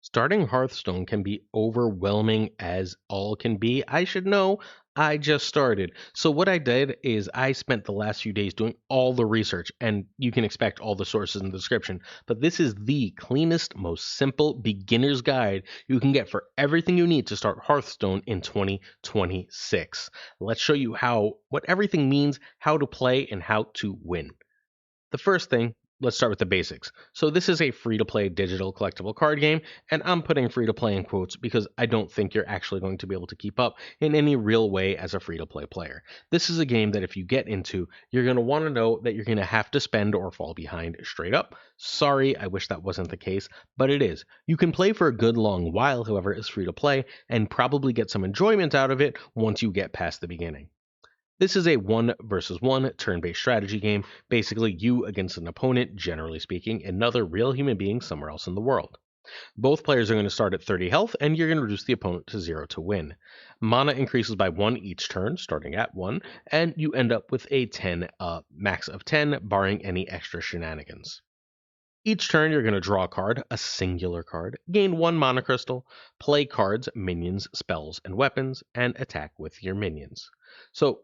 Starting Hearthstone can be overwhelming as all can be. I should know. I just started. So, what I did is I spent the last few days doing all the research, and you can expect all the sources in the description. But this is the cleanest, most simple beginner's guide you can get for everything you need to start Hearthstone in 2026. Let's show you what everything means, how to play, and how to win. The first thing, let's start with the basics. So, this is a free to play digital collectible card game, and I'm putting free to play in quotes because I don't think you're actually going to be able to keep up in any real way as a free to play player. This is a game that if you get into, you're going to want to know that you're going to have to spend or fall behind straight up. Sorry, I wish that wasn't the case, but it is. You can play for a good long while, however, as free to play, and probably get some enjoyment out of it once you get past the beginning. This is a one versus one turn based strategy game, basically you against an opponent, generally speaking, another real human being somewhere else in the world. Both players are going to start at 30 health, and you're going to reduce the opponent to 0 to win. Mana increases by 1 each turn, starting at 1, and you end up with a 10, max of 10, barring any extra shenanigans. Each turn, you're going to draw a card, a singular card, gain 1 mana crystal, play cards, minions, spells, and weapons, and attack with your minions. So,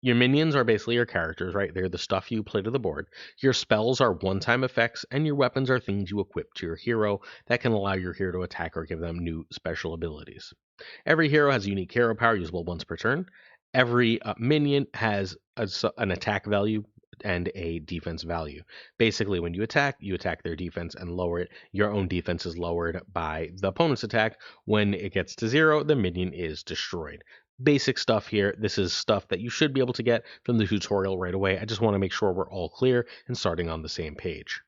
your minions are basically your characters, right? They're the stuff you play to the board. Your spells are one time effects, and your weapons are things you equip to your hero that can allow your hero to attack or give them new special abilities. Every hero has unique hero power usable once per turn. Every minion has an attack value and a defense value. Basically, when you attack their defense and lower it. Your own defense is lowered by the opponent's attack. When it gets to 0, the minion is destroyed. Basic stuff here. This is stuff that you should be able to get from the tutorial right away. I just want to make sure we're all clear and starting on the same page.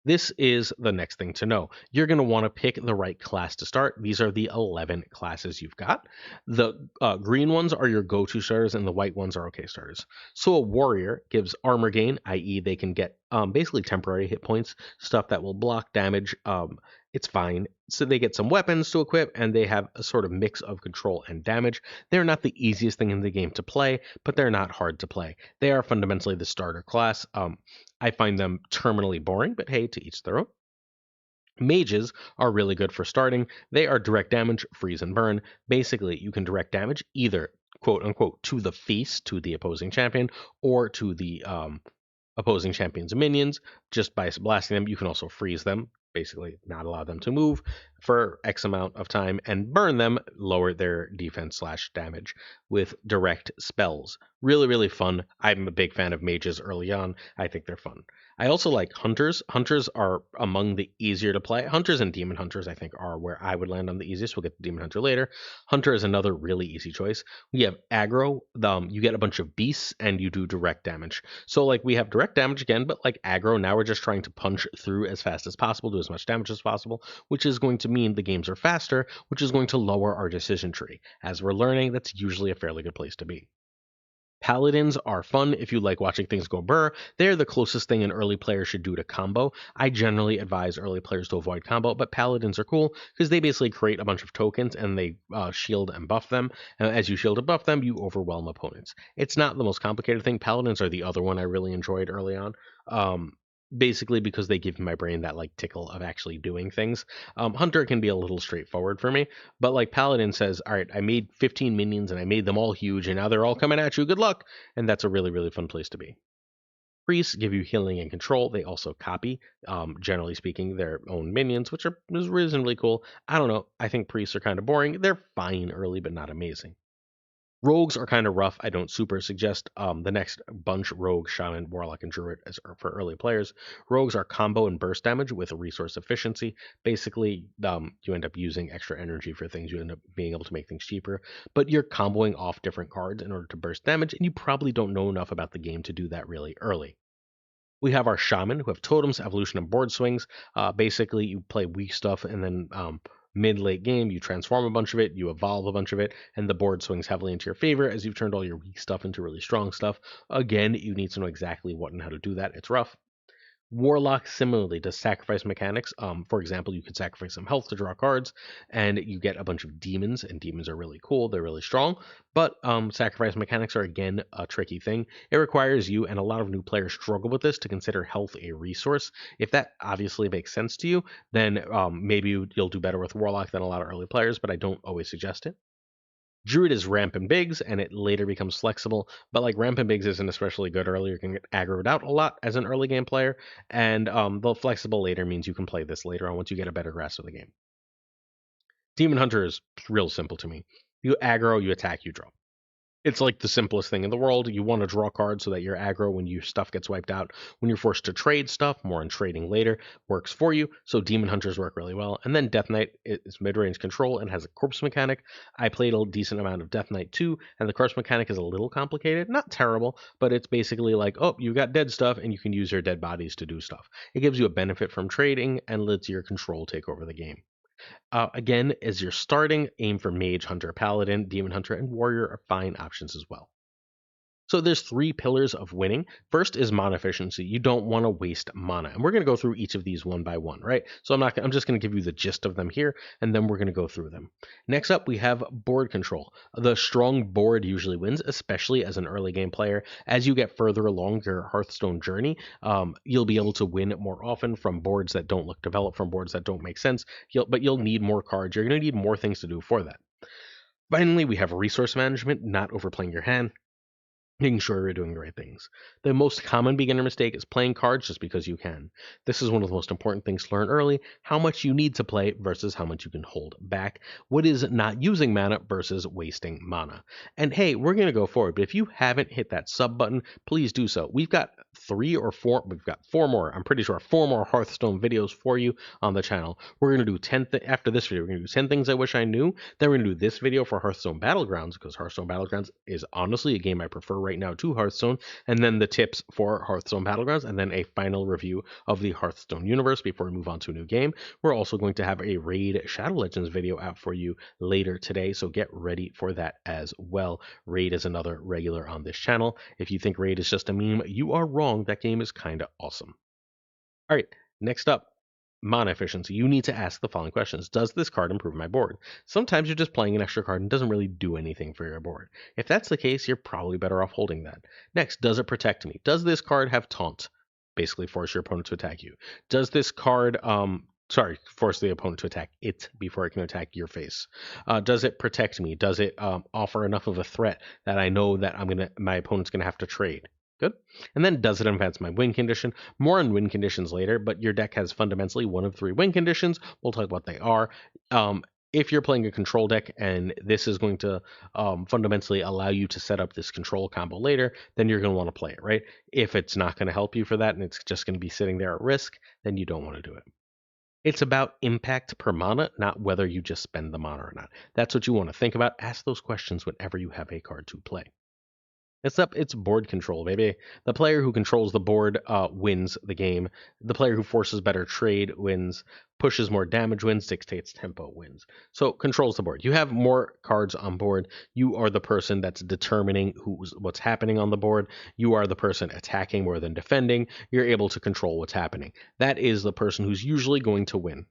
This is the next thing to know. You're going to want to pick the right class to start. These are the 11 classes you've got. The green ones are your go to starters, and the white ones are okay starters. So, a warrior gives armor gain, i.e., they can get basically temporary hit points, stuff that will block damage. It's fine. So, they get some weapons to equip, and they have a sort of mix of control and damage. They're not the easiest thing in the game to play, but they're not hard to play. They are fundamentally the starter class. I find them terminally boring, but hey, to each their own. Mages are really good for starting. They are direct damage, freeze, and burn. Basically, you can direct damage either quote unquote to the face, to the opposing champion, or to the opposing champion's minions just by blasting them. You can also freeze them, basically not allow them to move for X amount of time, and burn them, lower their defense slash damage with direct spells. Really, really fun. I'm a big fan of mages early on. I think they're fun. I also like hunters. Hunters are among the easier to play. Hunters and demon hunters, I think, are where I would land on the easiest. We'll get to demon hunter later. Hunter is another really easy choice. We have aggro. You get a bunch of beasts and you do direct damage. So like we have direct damage again, but like aggro, now we're just trying to punch through as fast as possible, do as much damage as possible, which is going to mean the games are faster, which is going to lower our decision tree. As we're learning, that's usually a fairly good place to be. Paladins are fun if you like watching things go burr. They're the closest thing an early player should do to combo. I generally advise early players to avoid combo, but paladins are cool because they basically create a bunch of tokens and they shield and buff them. As you shield and buff them, you overwhelm opponents. It's not the most complicated thing. Paladins are the other one I really enjoyed early on. Basically because they give my brain that like tickle of actually doing things. Hunter can be a little straightforward for me, but like Paladin says, all right, I made 15 minions and I made them all huge and now they're all coming at you. Good luck. And that's a really, really fun place to be. Priests give you healing and control. They also copy, generally speaking, their own minions, which is reasonably cool. I don't know. I think priests are kind of boring. They're fine early, but not amazing. Rogues are kind of rough. I don't super suggest the next bunch: Rogue, Shaman, Warlock, and Druid as for early players. Rogues are combo and burst damage with a resource efficiency. Basically, you end up using extra energy for things. You end up being able to make things cheaper, but you're comboing off different cards in order to burst damage, and you probably don't know enough about the game to do that really early. We have our shaman who have totems, evolution, and board swings. Basically, you play weak stuff, and then mid late game, you transform a bunch of it, you evolve a bunch of it, and the board swings heavily into your favor as you've turned all your weak stuff into really strong stuff. Again, you need to know exactly what and how to do that. It's rough. Warlock similarly does sacrifice mechanics. For example, you could sacrifice some health to draw cards, and you get a bunch of demons, and demons are really cool. They're really strong, but sacrifice mechanics are again a tricky thing. It requires you, and a lot of new players struggle with this, to consider health a resource. If that obviously makes sense to you, then maybe you'll do better with Warlock than a lot of early players, but I don't always suggest it. Druid is Rampant Bigs, and it later becomes flexible, but like Rampant Bigs isn't especially good early. You can get aggroed out a lot as an early game player, and the flexible later means you can play this later on once you get a better grasp of the game. Demon Hunter is real simple to me. You aggro, you attack, you draw. It's like the simplest thing in the world. You want to draw cards so that you're aggro when your stuff gets wiped out. When you're forced to trade stuff, more on trading later, works for you. So Demon Hunters work really well. And then Death Knight is mid-range control and has a corpse mechanic. I played a decent amount of Death Knight too, and the corpse mechanic is a little complicated. Not terrible, but it's basically like, oh, you got dead stuff and you can use your dead bodies to do stuff. It gives you a benefit from trading and lets your control take over the game. Again, as you're starting, aim for Mage, Hunter, Paladin, Demon Hunter, and Warrior are fine options as well. So there's three pillars of winning. First is mana efficiency. You don't want to waste mana. And we're going to go through each of these one by one, right? So I'm just going to give you the gist of them here, and then we're going to go through them. Next up, we have board control. The strong board usually wins, especially as an early game player. As you get further along your Hearthstone journey, you'll be able to win more often from boards that don't look developed, from boards that don't make sense. But you'll need more cards. You're going to need more things to do for that. Finally, we have resource management, not overplaying your hand, making sure you're doing the right things. The most common beginner mistake is playing cards just because you can. This is one of the most important things to learn early: how much you need to play versus how much you can hold back. What is not using mana versus wasting mana. And hey, we're going to go forward, but if you haven't hit that sub button, please do so. We've got four more, I'm pretty sure, four more Hearthstone videos for you on the channel. We're going to do 10, after this video, we're going to do 10 things I wish I knew. Then we're going to do this video for Hearthstone Battlegrounds, because Hearthstone Battlegrounds is honestly a game I prefer right now to Hearthstone, and then the tips for Hearthstone Battlegrounds, and then a final review of the Hearthstone universe before we move on to a new game. We're also going to have a Raid Shadow Legends video out for you later today, so get ready for that as well. Raid is another regular on this channel. If you think Raid is just a meme, you are wrong. That game is kind of awesome. All right, next up, mana efficiency. You need to ask the following questions. Does this card improve my board? Sometimes you're just playing an extra card and doesn't really do anything for your board. If that's the case, you're probably better off holding that. Next, does it protect me? Does this card have taunt? Basically force your opponent to attack you. Does this card force the opponent to attack it before it can attack your face? Does it protect me? Does it offer enough of a threat that I know that my opponent's gonna have to trade? Good. And then does it advance my win condition? More on win conditions later, but your deck has fundamentally one of three win conditions. We'll talk about what they are. If you're playing a control deck and this is going to fundamentally allow you to set up this control combo later, then you're going to want to play it, right? If it's not going to help you for that and it's just going to be sitting there at risk, then you don't want to do it. It's about impact per mana, not whether you just spend the mana or not. That's what you want to think about. Ask those questions whenever you have a card to play. It's board control, baby. The player who controls the board wins the game. The player who forces better trade wins, pushes more damage wins, dictates tempo wins. So controls the board. You have more cards on board. You are the person that's determining what's happening on the board. You are the person attacking more than defending. You're able to control what's happening. That is the person who's usually going to win.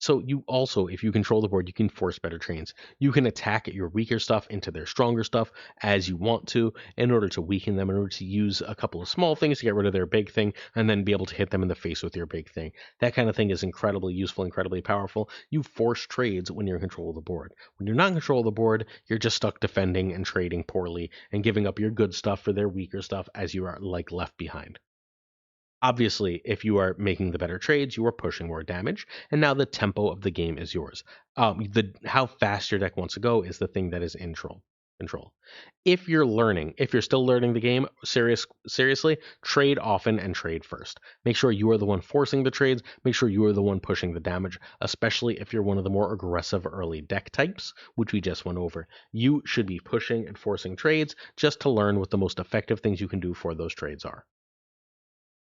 So you also, if you control the board, you can force better trains. You can attack your weaker stuff into their stronger stuff as you want to, in order to weaken them, in order to use a couple of small things to get rid of their big thing, and then be able to hit them in the face with your big thing. That kind of thing is incredibly useful, incredibly powerful. You force trades when you're in control of the board. When you're not in control of the board, you're just stuck defending and trading poorly and giving up your good stuff for their weaker stuff as you are like left behind. Obviously, if you are making the better trades, you are pushing more damage, and now the tempo of the game is yours. How fast your deck wants to go is the thing that is in control. If you're still learning the game seriously, trade often and trade first. Make sure you are the one forcing the trades. Make sure you are the one pushing the damage, especially if you're one of the more aggressive early deck types, which we just went over. You should be pushing and forcing trades just to learn what the most effective things you can do for those trades are.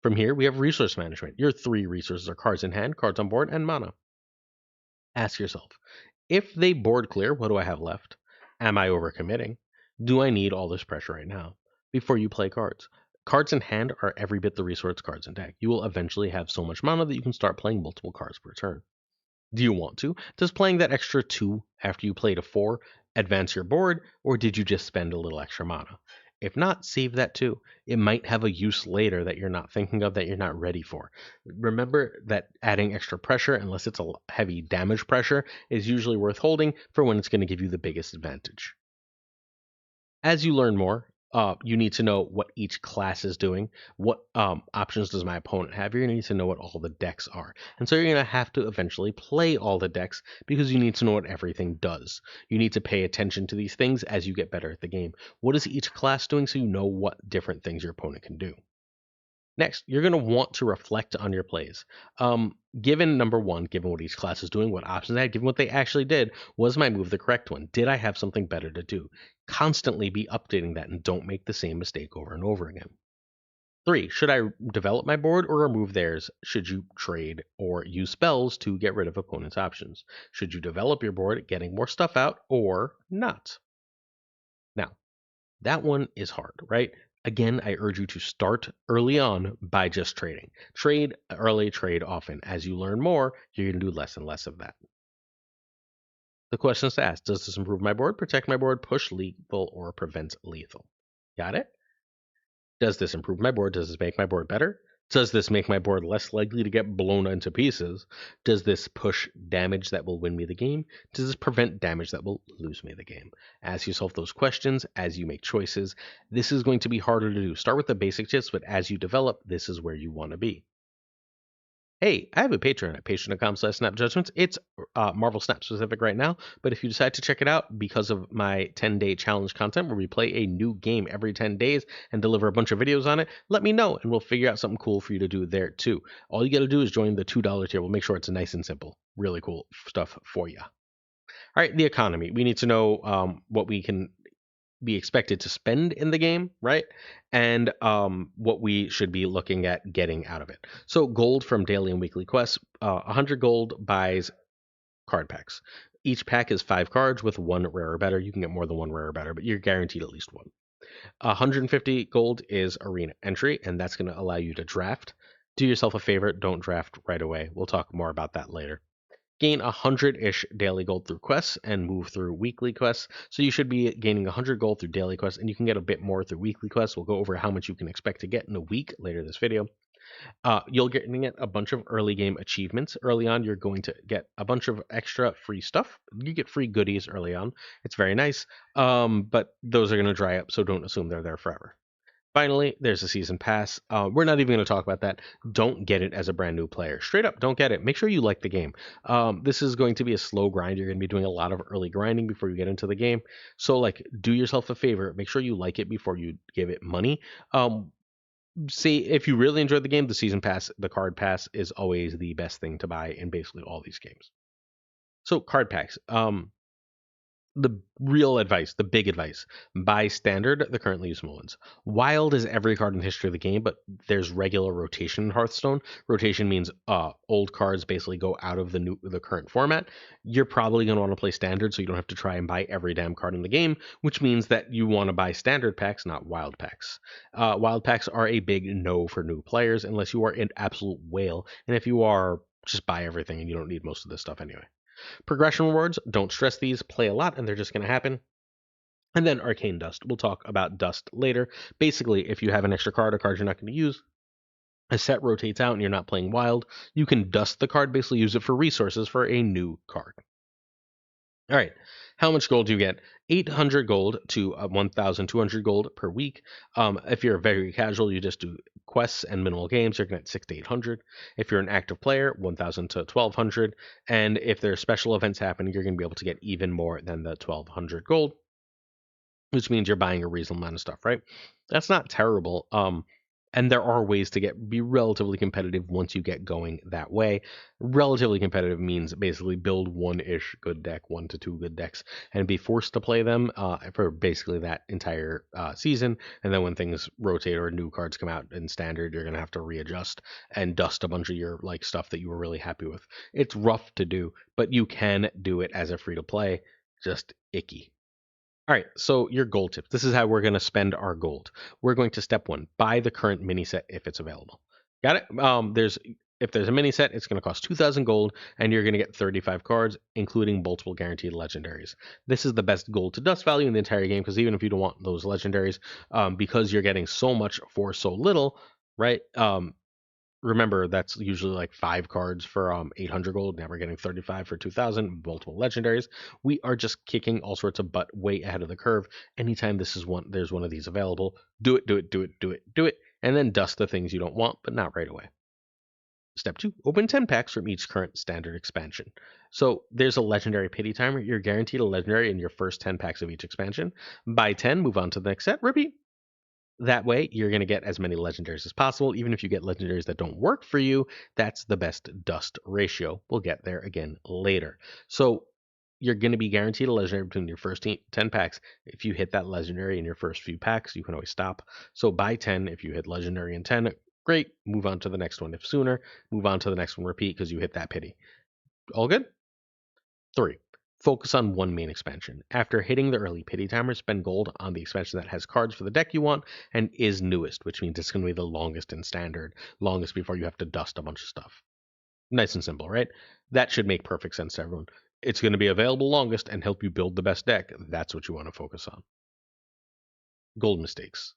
From here, we have resource management. Your three resources are cards in hand, cards on board, and mana. Ask yourself, if they board clear, what do I have left? Am I overcommitting? Do I need all this pressure right now? Before you play cards, Cards in hand are every bit the resource cards in deck. You will eventually have so much mana that you can start playing multiple cards per turn. Do you want to? Does playing that extra 2 after you played a 4 advance your board, or did you just spend a little extra mana? If not, save that too. It might have a use later that you're not thinking of, that you're not ready for. Remember that adding extra pressure, unless it's a heavy damage pressure, is usually worth holding for when it's going to give you the biggest advantage. As you learn more, you need to know what each class is doing. What options does my opponent have? You're going to need to know what all the decks are. And so you're going to have to eventually play all the decks because you need to know what everything does. You need to pay attention to these things as you get better at the game. What is each class doing so you know what different things your opponent can do? Next, you're going to want to reflect on your plays. Given number one, given what each class is doing, what options I had, given what they actually did, was my move the correct one? Did I have something better to do? Constantly be updating that and don't make the same mistake over and over again. Three, should I develop my board or remove theirs? Should you trade or use spells to get rid of opponents' options? Should you develop your board, getting more stuff out, or not? Now, that one is hard, right? Again, I urge you to start early on by just trading. Trade early, trade often. As you learn more, you're going to do less and less of that. The questions to ask: does this improve my board, protect my board, push lethal, or prevent lethal? Got it? Does this improve my board? Does this make my board better? Does this make my board less likely to get blown into pieces? Does this push damage that will win me the game? Does this prevent damage that will lose me the game? Ask yourself those questions as you make choices. This is going to be harder to do. Start with the basic tips, but as you develop, this is where you want to be. Hey, I have a Patreon at patreon.com/snapjudgments. It's Marvel Snap specific right now, but if you decide to check it out because of my 10-day challenge content where we play a new game every 10 days and deliver a bunch of videos on it, let me know and we'll figure out something cool for you to do there too. All you got to do is join the $2 tier. We'll make sure it's nice and simple. Really cool stuff for you. All right, the economy. We need to know what we can be expected to spend in the game, right? And what we should be looking at getting out of it. So gold from daily and weekly quests, 100 gold buys card packs. Each pack is 5 cards with 1 rare or better. You can get more than 1 rare or better, but you're guaranteed at least one. 150 gold is arena entry, and that's going to allow you to draft. Do yourself a favor, don't draft right away. We'll talk more about that later. Gain 100-ish daily gold through quests and move through weekly quests. So you should be gaining 100 gold through daily quests, and you can get a bit more through weekly quests. We'll go over how much you can expect to get in a week later this video. You'll get a bunch of early game achievements. Early on, you're going to get a bunch of extra free stuff. You get free goodies early on. It's very nice, but those are going to dry up, so don't assume they're there forever. Finally, there's a season pass. We're not even going to talk about that. Don't get it as a brand new player. Straight up, don't get it. Make sure you like the game. This is going to be a slow grind. You're going to be doing a lot of early grinding before you get into the game. So, do yourself a favor. Make sure you like it before you give it money. See, if you really enjoyed the game, the season pass, the card pass is always the best thing to buy in basically all these games. So, card packs. The real advice, the big advice, buy standard, the currently usable ones. Wild is every card in the history of the game, but there's regular rotation in Hearthstone. Rotation means old cards basically go out of the current format. You're probably going to want to play standard, so you don't have to try and buy every damn card in the game, which means that you want to buy standard packs, not wild packs. Wild packs are a big no for new players unless you are an absolute whale, and if you are, just buy everything and you don't need most of this stuff anyway. Progression rewards, don't stress these, play a lot and they're just going to happen. And then Arcane Dust. We'll talk about Dust later. Basically, if you have an extra card or card you're not going to use, a set rotates out and you're not playing wild, you can dust the card, basically use it for resources for a new card. All right, how much gold do you get? 800 gold to 1,200 gold per week. If you're very casual, you just do quests and minimal games, you're going to get 6 to 800. If you're an active player, 1,000 to 1,200. And if there's special events happening, you're going to be able to get even more than the 1,200 gold, which means you're buying a reasonable amount of stuff, right? That's not terrible. And there are ways to be relatively competitive once you get going that way. Relatively competitive means basically build one-ish good deck, 1 to 2 good decks, and be forced to play them for basically that entire season. And then when things rotate or new cards come out in standard, you're gonna have to readjust and dust a bunch of your stuff that you were really happy with. It's rough to do, but you can do it as a free to play. Just icky. All right, so your gold tips. This is how we're going to spend our gold. We're going to step one, buy the current mini set if it's available. Got it? There's if there's a mini set, it's going to cost 2,000 gold, and you're going to get 35 cards, including multiple guaranteed legendaries. This is the best gold to dust value in the entire game because even if you don't want those legendaries, because you're getting so much for so little, right? Remember that's usually like 5 cards for 800 gold. Now we're getting 35 for 2,000, multiple legendaries. We are just kicking all sorts of butt way ahead of the curve. Anytime there's one of these available, do it, do it, do it, do it, do it, and then dust the things you don't want, but not right away. Step 2, open 10 packs from each current standard expansion. So there's a legendary pity timer. You're guaranteed a legendary in your first 10 packs of each expansion. Buy 10, move on to the next set, repeat. That way, you're going to get as many legendaries as possible. Even if you get legendaries that don't work for you, that's the best dust ratio. We'll get there again later. So you're going to be guaranteed a legendary between your first 10 packs. If you hit that legendary in your first few packs, you can always stop. So buy 10 if you hit legendary in 10. Great. Move on to the next one. If sooner, move on to the next one. Repeat because you hit that pity. All good? 3. Focus on one main expansion. After hitting the early pity timer, spend gold on the expansion that has cards for the deck you want and is newest, which means it's going to be the longest in standard, longest before you have to dust a bunch of stuff. Nice and simple, right? That should make perfect sense to everyone. It's going to be available longest and help you build the best deck. That's what you want to focus on. Gold mistakes.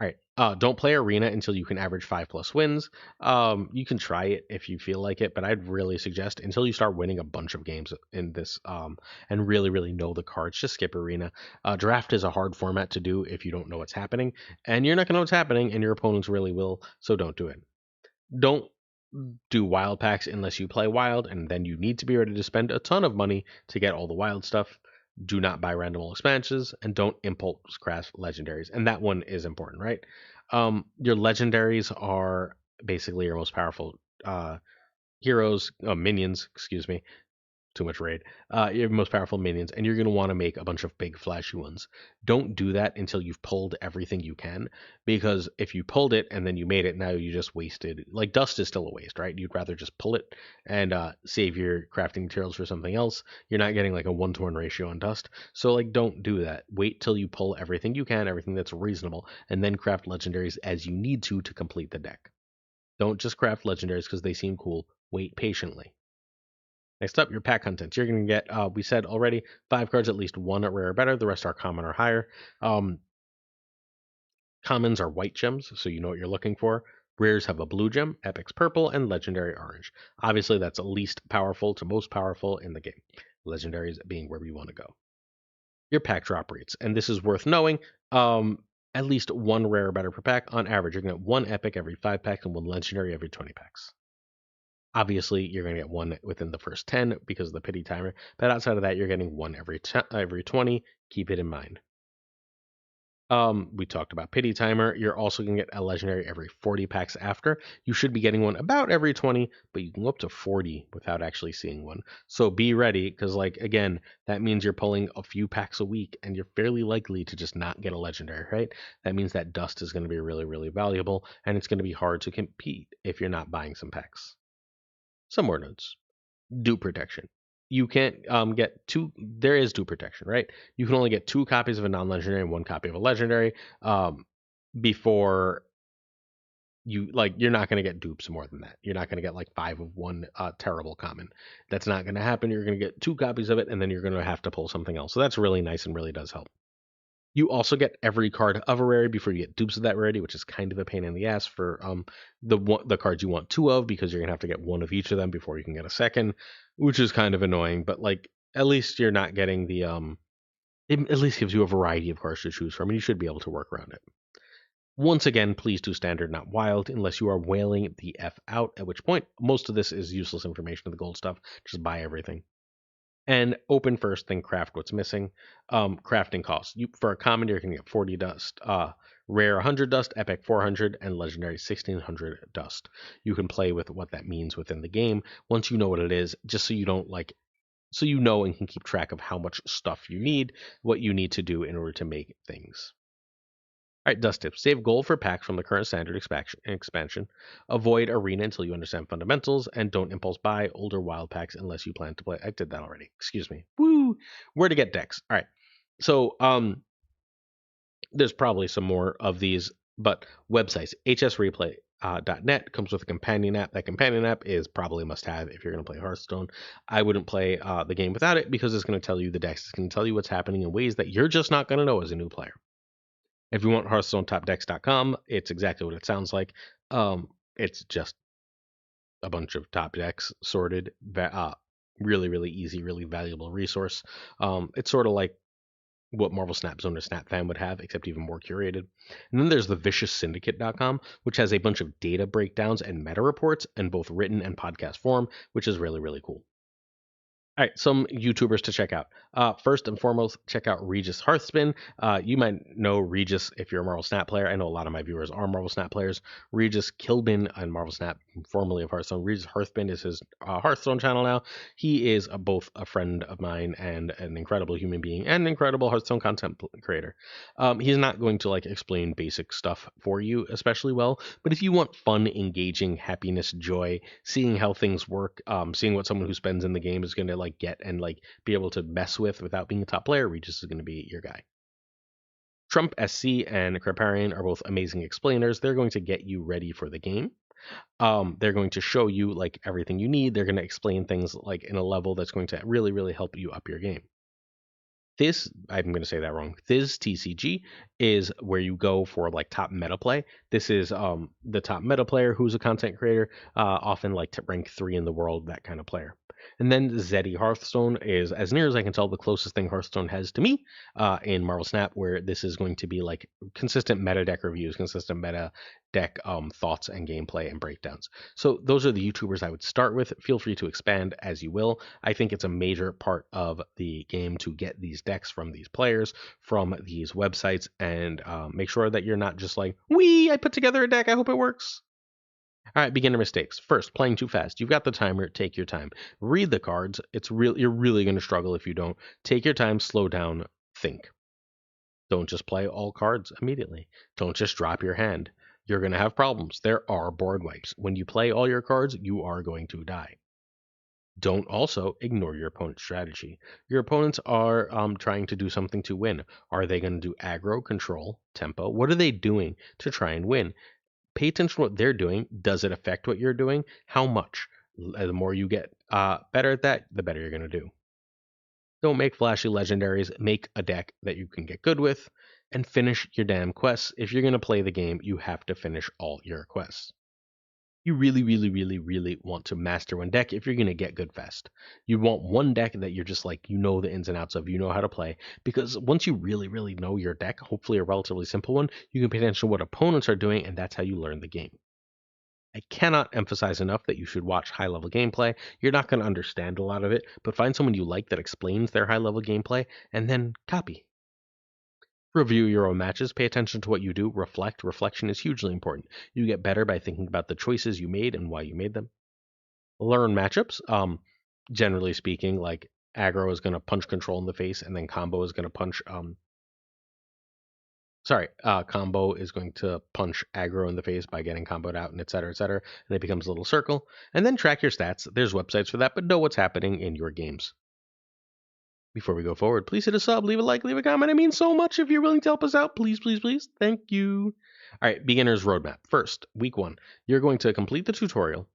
All right. Don't play arena until you can average 5+ wins. You can try it if you feel like it, but I'd really suggest until you start winning a bunch of games in this and really, really know the cards, just skip arena. Draft is a hard format to do if you don't know what's happening, and you're not going to know what's happening, and your opponents really will, so don't do it. Don't do wild packs unless you play wild, and then you need to be ready to spend a ton of money to get all the wild stuff. Do not buy randomable expansions, and don't impulse craft legendaries. And that one is important, right? Your legendaries are basically your most powerful heroes, minions, excuse me, too much raid. Your most powerful minions, and you're going to want to make a bunch of big flashy ones. Don't do that until you've pulled everything you can, because if you pulled it and then you made it, now you just wasted. Like dust is still a waste, right? You'd rather just pull it and save your crafting materials for something else. You're not getting like a 1-to-1 ratio on dust, so like don't do that. Wait till you pull everything you can, everything that's reasonable, and then craft legendaries as you need to complete the deck. Don't just craft legendaries because they seem cool. Wait patiently. Next up, your pack content. You're going to get, we said already, 5 cards, at least 1 at rare or better. The rest are common or higher. Commons are white gems, so you know what you're looking for. Rares have a blue gem, epics purple, and legendary orange. Obviously, that's least powerful to most powerful in the game. Legendaries being where we want to go. Your pack drop rates, and this is worth knowing. At least 1 rare or better per pack. On average, you're going to get 1 epic every 5 packs and 1 legendary every 20 packs. Obviously, you're going to get 1 within the first 10 because of the pity timer, but outside of that, you're getting 1 every 20. Keep it in mind. We talked about pity timer. You're also going to get a legendary every 40 packs after. You should be getting one about every 20, but you can go up to 40 without actually seeing one. So be ready, because like again, that means you're pulling a few packs a week, and you're fairly likely to just not get a legendary, right? That means that dust is going to be really, really valuable, and it's going to be hard to compete if you're not buying some packs. Some more notes. Dupe protection. You can't get two. There is dupe protection, right? You can only get 2 copies of a non-legendary and 1 copy of a legendary before you're not going to get dupes more than that. You're not going to get like 5 of one terrible common. That's not going to happen. You're going to get 2 copies of it, and then you're going to have to pull something else. So that's really nice and really does help. You also get every card of a rarity before you get dupes of that rarity, which is kind of a pain in the ass for the cards you want 2 of, because you're gonna have to get 1 of each of them before you can get a second, which is kind of annoying. But like at least you're not getting the it at least gives you a variety of cards to choose from, and you should be able to work around it. Once again, please do standard, not wild, unless you are whaling the F out, at which point most of this is useless information of the gold stuff. Just buy everything. And open first, then craft what's missing. Crafting costs. For a common, you're going to get 40 dust, rare 100 dust, epic 400, and legendary 1600 dust. You can play with what that means within the game once you know what it is, just so you don't so you know and can keep track of how much stuff you need, what you need to do in order to make things. All right, dust tips. Save gold for packs from the current standard expansion. Avoid arena until you understand fundamentals, and don't impulse buy older wild packs unless you plan to play. I did that already. Excuse me. Woo! Where to get decks. All right. So there's probably some more of these, but websites, hsreplay. .net comes with a companion app. That companion app is probably a must-have if you're going to play Hearthstone. I wouldn't play the game without it because it's going to tell you the decks. It's going to tell you what's happening in ways that you're just not going to know as a new player. If you want HearthstoneTopDecks.com, it's exactly what it sounds like. It's just a bunch of top decks sorted. Really, really easy, really valuable resource. It's sort of like what Marvel Snap Zone or Snap Fan would have, except even more curated. And then there's the ViciousSyndicate.com, which has a bunch of data breakdowns and meta reports in both written and podcast form, which is really, really cool. All right, some YouTubers to check out. First and foremost, check out Regis Hearthspin. You might know Regis if you're a Marvel Snap player. I know a lot of my viewers are Marvel Snap players. Regis Kilbin on Marvel Snap, formerly of Hearthstone. Regis Hearthspin is his Hearthstone channel now. He is both a friend of mine and an incredible human being and an incredible Hearthstone content creator. He's not going to like explain basic stuff for you especially well, but if you want fun, engaging, happiness, joy, seeing how things work, seeing what someone who spends in the game is going to like get and like be able to mess with without being a top player, Regis is going to be your guy. Trump SC and Kriparian are both amazing explainers. They're going to get you ready for the game. They're going to show you like everything you need. They're going to explain things like in a level that's going to really, really help you up your game. I'm going to say that wrong. This TCG is where you go for like top meta play. This is the top meta player who's a content creator, often like to rank 3 in the world, that kind of player. And then Zeddy Hearthstone is, as near as I can tell, the closest thing Hearthstone has to me in Marvel Snap, where this is going to be like consistent meta deck reviews, consistent meta deck thoughts and gameplay and breakdowns. So those are the YouTubers I would start with. Feel free to expand as you will. I think it's a major part of the game to get these decks from these players, from these websites, and make sure that you're not just like, I put together a deck, I hope it works. All right, beginner mistakes. First, playing too fast. You've got the timer. Take your time. Read the cards. You're really going to struggle if you don't. Take your time. Slow down. Think. Don't just play all cards immediately. Don't just drop your hand. You're going to have problems. There are board wipes. When you play all your cards, you are going to die. Don't also ignore your opponent's strategy. Your opponents are trying to do something to win. Are they going to do aggro, control, tempo? What are they doing to try and win? Pay attention to what they're doing. Does it affect what you're doing? How much? The more you get better at that, the better you're going to do. Don't make flashy legendaries. Make a deck that you can get good with and finish your damn quests. If you're going to play the game, you have to finish all your quests. You really, really, really, really want to master one deck if you're going to get good fast. You want one deck that you're just like, you know the ins and outs of, you know how to play. Because once you really, really know your deck, hopefully a relatively simple one, you can pay attention to what opponents are doing, and that's how you learn the game. I cannot emphasize enough that you should watch high level gameplay. You're not going to understand a lot of it, but find someone you like that explains their high level gameplay and then copy. Review your own matches. Pay attention to what you do. Reflect. Reflection is hugely important. You get better by thinking about the choices you made and why you made them. Learn matchups. Generally speaking, like aggro is going to punch control in the face, and then combo is going to punch. Combo is going to punch aggro in the face by getting comboed out, and et cetera, et cetera. And it becomes a little circle. And then track your stats. There's websites for that, but know what's happening in your games. Before we go forward, please hit a sub, leave a like, leave a comment. It means so much if you're willing to help us out. Please, please, please. Thank you. All right, beginner's roadmap. First, week 1, you're going to complete the tutorial,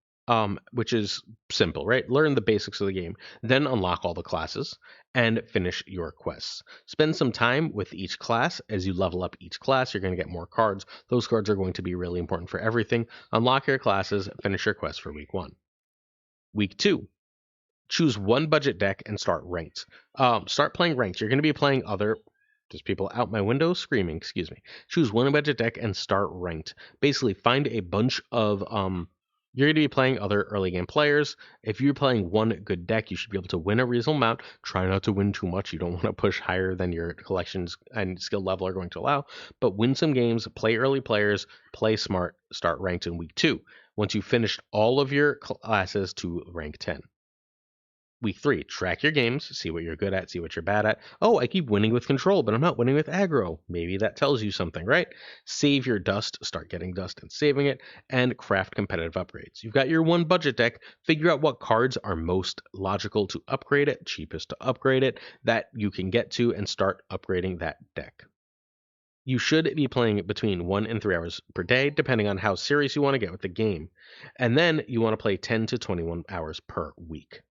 which is simple, right? Learn the basics of the game, then unlock all the classes and finish your quests. Spend some time with each class. As you level up each class, you're going to get more cards. Those cards are going to be really important for everything. Unlock your classes, finish your quests for week 1. Week 2, choose one budget deck and start ranked. Start playing ranked. You're going to be playing other. There's people out my window screaming. Excuse me. Choose one budget deck and start ranked. Basically, find a bunch of. You're going to be playing other early game players. If you're playing one good deck, you should be able to win a reasonable amount. Try not to win too much. You don't want to push higher than your collections and skill level are going to allow. But win some games, play early players, play smart, start ranked in week 2. Once you've finished all of your classes to rank 10. Week 3, track your games, see what you're good at, see what you're bad at. Oh, I keep winning with control, but I'm not winning with aggro. Maybe that tells you something, right? Save your dust, start getting dust and saving it, and craft competitive upgrades. You've got your one budget deck, figure out what cards are most logical to upgrade it, cheapest to upgrade it, that you can get to, and start upgrading that deck. You should be playing between 1 and 3 hours per day, depending on how serious you want to get with the game. And then you want to play 10 to 21 hours per week.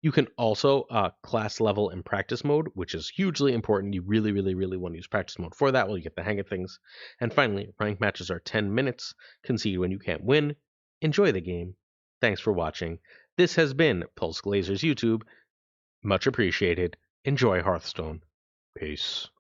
You can also class level in practice mode, which is hugely important. You really, really, really want to use practice mode for that while you get the hang of things. And finally, rank matches are 10 minutes. Concede when you can't win. Enjoy the game. Thanks for watching. This has been Pulse Glazer's YouTube. Much appreciated. Enjoy Hearthstone. Peace.